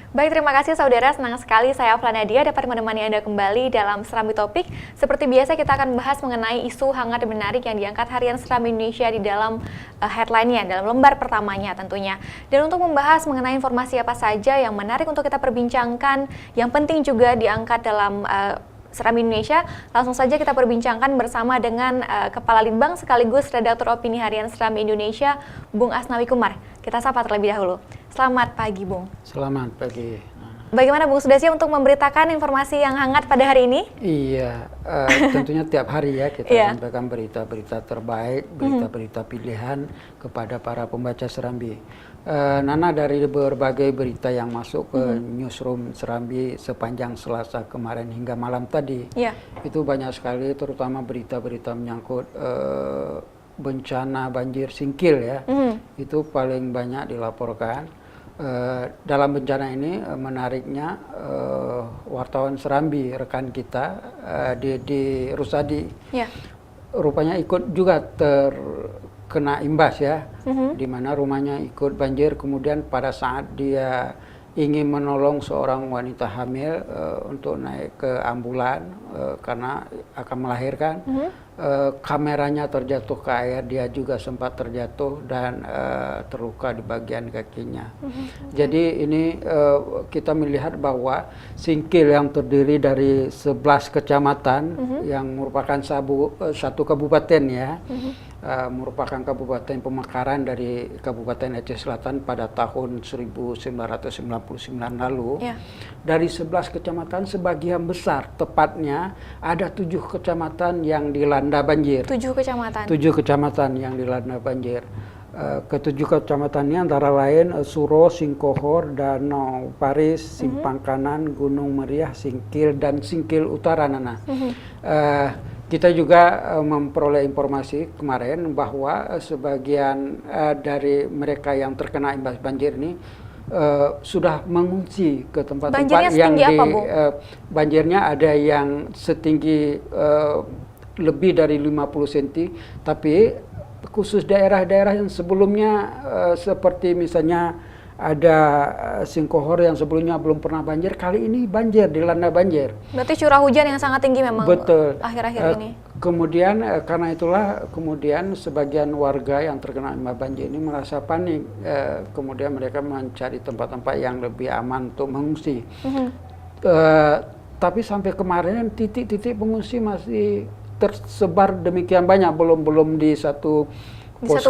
Baik, terima kasih saudara. Senang sekali saya Afla Nadia dapat menemani Anda kembali dalam Serambi Topik. Seperti biasa kita akan membahas mengenai isu hangat dan menarik yang diangkat Harian Serambi Indonesia di dalam headline-nya, dalam lembar pertamanya tentunya. Dan untuk membahas mengenai informasi apa saja yang menarik untuk kita perbincangkan, yang penting juga diangkat dalam Serambi Indonesia, langsung saja kita perbincangkan bersama dengan Kepala Litbang sekaligus Redaktur Opini Harian Serambi Indonesia, Bung Asnawi Kumar. Kita sapa terlebih dahulu. Selamat pagi, Bung. Selamat pagi. Bagaimana, Bung? Sudah siap untuk memberitakan informasi yang hangat pada hari ini? Iya, tentunya tiap hari ya kita sampaikan berita-berita terbaik, berita-berita pilihan kepada para pembaca Serambi. Nana, dari berbagai berita yang masuk ke newsroom Serambi sepanjang Selasa kemarin hingga malam tadi, itu banyak sekali, terutama berita-berita menyangkut bencana banjir Singkil ya, itu paling banyak dilaporkan. Dalam bencana ini menariknya wartawan Serambi, rekan kita Dede Rusadi, rupanya ikut juga terkena imbas ya, di mana rumahnya ikut banjir. Kemudian pada saat dia ingin menolong seorang wanita hamil untuk naik ke ambulan karena akan melahirkan, kameranya terjatuh ke air, dia juga sempat terjatuh dan terluka di bagian kakinya. Jadi ini kita melihat bahwa Singkil yang terdiri dari 11 kecamatan yang merupakan satu kabupaten ya, merupakan kabupaten pemekaran dari Kabupaten Aceh Selatan pada tahun 1999 lalu. Dari 11 kecamatan sebagian besar, tepatnya ada 7 kecamatan yang dilanda banjir. 7 kecamatan? 7 kecamatan yang dilanda banjir. Ketujuh kecamatan ini antara lain Suro, Singkohor, Danau Paris, Simpang Kanan, Gunung Meriah, Singkil, dan Singkil Utara, Nana. Kita juga memperoleh informasi kemarin bahwa sebagian dari mereka yang terkena imbas banjir ini sudah mengungsi ke tempat-tempat yang banjirnya ada yang setinggi lebih dari 50 cm, tapi khusus daerah-daerah yang sebelumnya seperti misalnya ada Singkohor yang sebelumnya belum pernah banjir, kali ini banjir, dilanda banjir. Berarti curah hujan yang sangat tinggi memang. Betul. Akhir-akhir ini. Kemudian karena itulah kemudian sebagian warga yang terkena imbas banjir ini merasa panik. Kemudian mereka mencari tempat-tempat yang lebih aman untuk mengungsi. Tapi sampai kemarin titik-titik pengungsi masih tersebar demikian banyak, belum di satu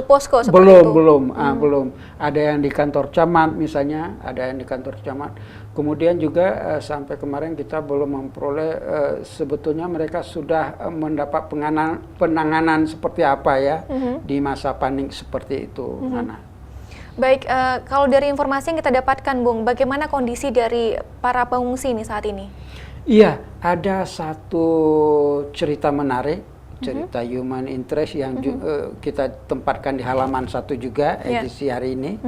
posko seperti itu? Belum. Ada yang di kantor camat misalnya, ada yang di kantor camat. Kemudian juga sampai kemarin kita belum memperoleh sebetulnya mereka sudah mendapat penanganan seperti apa ya di masa panik seperti itu, Nana. Baik, kalau dari informasi yang kita dapatkan, Bung, bagaimana kondisi dari para pengungsi ini saat ini? Iya, ada satu cerita menarik. Cerita human interest yang kita tempatkan di halaman 1 juga edisi hari ini.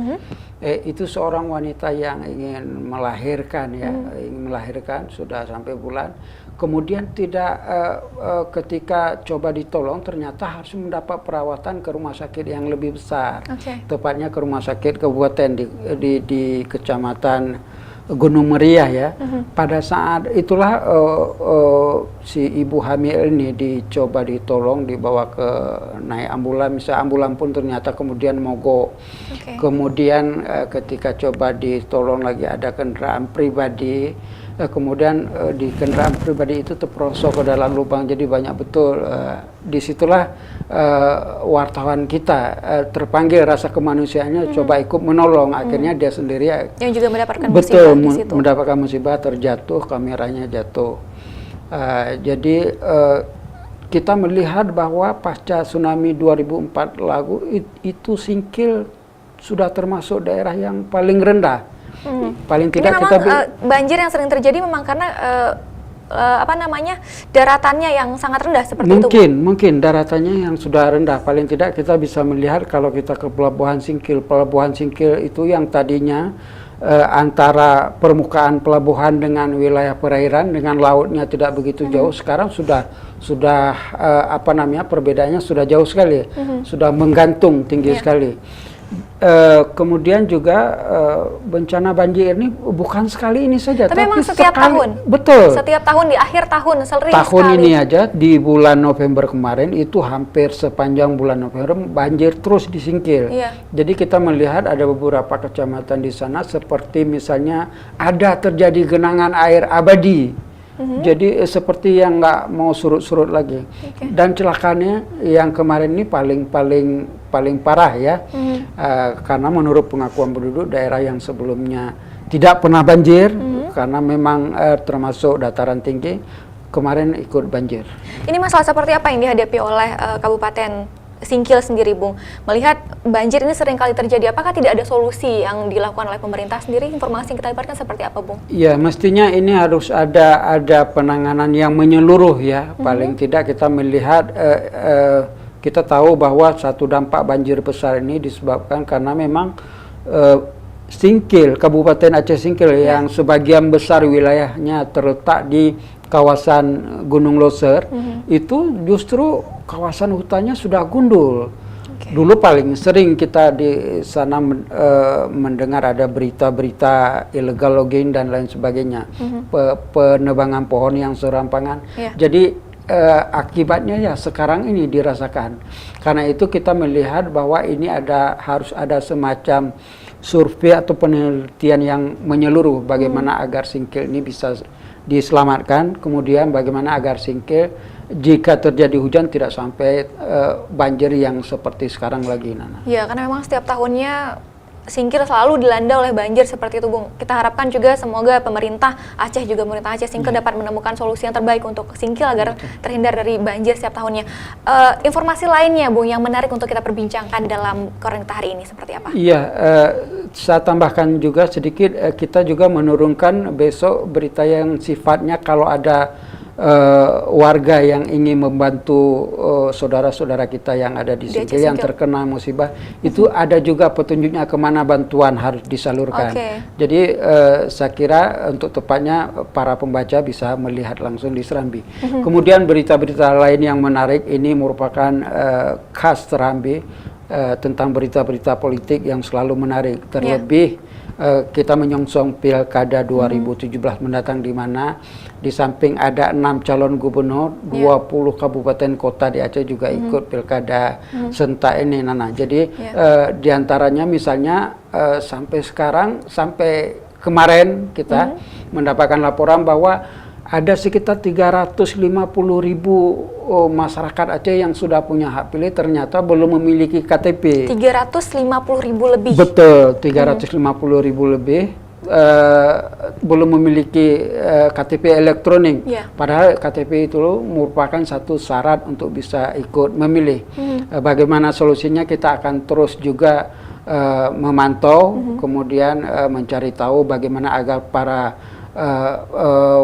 Itu seorang wanita yang ingin melahirkan ya, ingin melahirkan sudah sampai bulan. Kemudian tidak ketika coba ditolong ternyata harus mendapat perawatan ke rumah sakit yang lebih besar. Tepatnya ke rumah sakit kabupaten di kecamatan Gunung Meriah ya. Pada saat itulah si ibu hamil ini dicoba ditolong, dibawa ke naik ambulan, misalnya ambulan pun ternyata kemudian mogok. Kemudian ketika coba ditolong lagi ada kendaraan pribadi, kemudian di kendaraan pribadi itu terperosok ke dalam lubang, jadi banyak betul. Disitulah wartawan kita terpanggil, rasa kemanusiaannya coba ikut menolong. Akhirnya dia sendiri yang juga mendapatkan musibah di situ. Mendapatkan musibah, terjatuh, kameranya jatuh. Jadi kita melihat bahwa pasca tsunami 2004 lalu itu Singkil sudah termasuk daerah yang paling rendah. Paling tidak ini memang banjir yang sering terjadi memang karena daratannya yang sangat rendah seperti itu. Mungkin daratannya yang sudah rendah. Paling tidak kita bisa melihat kalau kita ke Pelabuhan Singkil itu yang tadinya antara permukaan pelabuhan dengan wilayah perairan dengan lautnya tidak begitu jauh, sekarang sudah perbedaannya sudah jauh sekali, sudah menggantung tinggi sekali. Kemudian juga bencana banjir ini bukan sekali ini saja, tapi memang setiap tahun. Betul. Setiap tahun di akhir tahun sering Tahun sekali. ini aja di bulan November kemarin itu hampir sepanjang bulan November banjir terus di Singkil. Iya. Jadi kita melihat ada beberapa kecamatan di sana seperti misalnya ada terjadi genangan air abadi. Jadi seperti yang nggak mau surut-surut lagi. Dan celakanya yang kemarin ini paling parah ya, karena menurut pengakuan penduduk daerah yang sebelumnya tidak pernah banjir, karena memang termasuk dataran tinggi, kemarin ikut banjir. Ini masalah seperti apa yang dihadapi oleh Kabupaten Singkil sendiri, Bung? Melihat banjir ini sering kali terjadi, apakah tidak ada solusi yang dilakukan oleh pemerintah sendiri? Informasi yang kita dapatkan seperti apa, Bung? Ya, mestinya ini harus ada penanganan yang menyeluruh ya. Paling tidak kita melihat, kita tahu bahwa satu dampak banjir besar ini disebabkan karena memang Singkil, Kabupaten Aceh Singkil yang sebagian besar wilayahnya terletak di kawasan Gunung Loser, itu justru kawasan hutannya sudah gundul. Dulu paling sering kita di sana mendengar ada berita-berita illegal logging dan lain sebagainya, penebangan pohon yang serampangan. Jadi akibatnya ya sekarang ini dirasakan. Karena itu kita melihat bahwa ini harus ada semacam survei atau penelitian yang menyeluruh bagaimana agar Singkil ini bisa diselamatkan, kemudian bagaimana agar Singkil jika terjadi hujan tidak sampai banjir yang seperti sekarang lagi, Nana. Ya, karena memang setiap tahunnya Singkil selalu dilanda oleh banjir seperti itu, Bung. Kita harapkan juga semoga pemerintah Aceh, juga pemerintah Aceh Singkil dapat menemukan solusi yang terbaik untuk Singkil agar terhindar dari banjir setiap tahunnya. Informasi lainnya, Bung, yang menarik untuk kita perbincangkan dalam koran kita hari ini seperti apa? Iya, saya tambahkan juga sedikit, kita juga menurunkan besok berita yang sifatnya kalau ada warga yang ingin membantu saudara-saudara kita yang ada di Singkil yang terkena musibah, itu ada juga petunjuknya kemana bantuan harus disalurkan. Jadi saya kira untuk tepatnya para pembaca bisa melihat langsung di Serambi. Kemudian berita-berita lain yang menarik ini merupakan khas Serambi, tentang berita-berita politik yang selalu menarik. Terlebih kita menyongsong Pilkada 2017 mendatang, di mana di samping ada 6 calon gubernur, 20 kabupaten kota di Aceh juga ikut Pilkada serentak ini, Nana. Jadi diantaranya misalnya sampai kemarin kita mendapatkan laporan bahwa ada sekitar 350.000 masyarakat Aceh yang sudah punya hak pilih ternyata belum memiliki KTP. 350.000 lebih? Betul, 350.000 lebih belum memiliki KTP elektronik. Padahal KTP itu merupakan satu syarat untuk bisa ikut memilih. Bagaimana solusinya, kita akan terus juga memantau, kemudian mencari tahu bagaimana agar para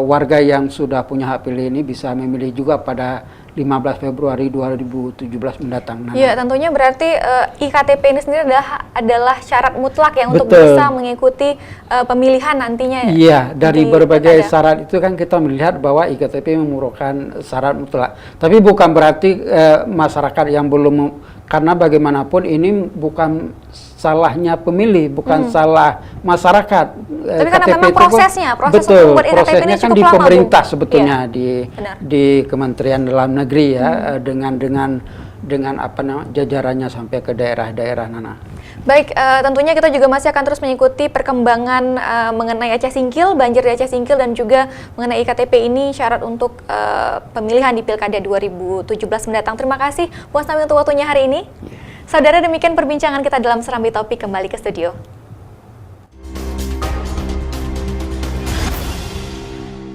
warga yang sudah punya hak pilih ini bisa memilih juga pada 15 Februari 2017 mendatang. Iya, tentunya berarti iktp ini sendiri adalah syarat mutlak ya untuk bisa mengikuti pemilihan nantinya. Iya, dari berbagai syarat itu kan kita melihat bahwa iktp merupakan syarat mutlak. Tapi bukan berarti masyarakat yang belum, karena bagaimanapun ini bukan salahnya pemilih, bukan salah masyarakat. Tapi karena memang prosesnya, proses untuk membuat iktp ini kan cukup di lama, pemerintah Bung. sebetulnya, di Kementerian Dalam Negeri ya, dengan apa namanya jajarannya sampai ke daerah-daerah, Nana. Baik, tentunya kita juga masih akan terus mengikuti perkembangan mengenai Aceh Singkil, banjir di Aceh Singkil, dan juga mengenai iktp ini syarat untuk pemilihan di Pilkada 2017 mendatang. Terima kasih Bung Asnawi untuk waktunya hari ini. Saudara, demikian perbincangan kita dalam Serambi Topik, kembali ke studio.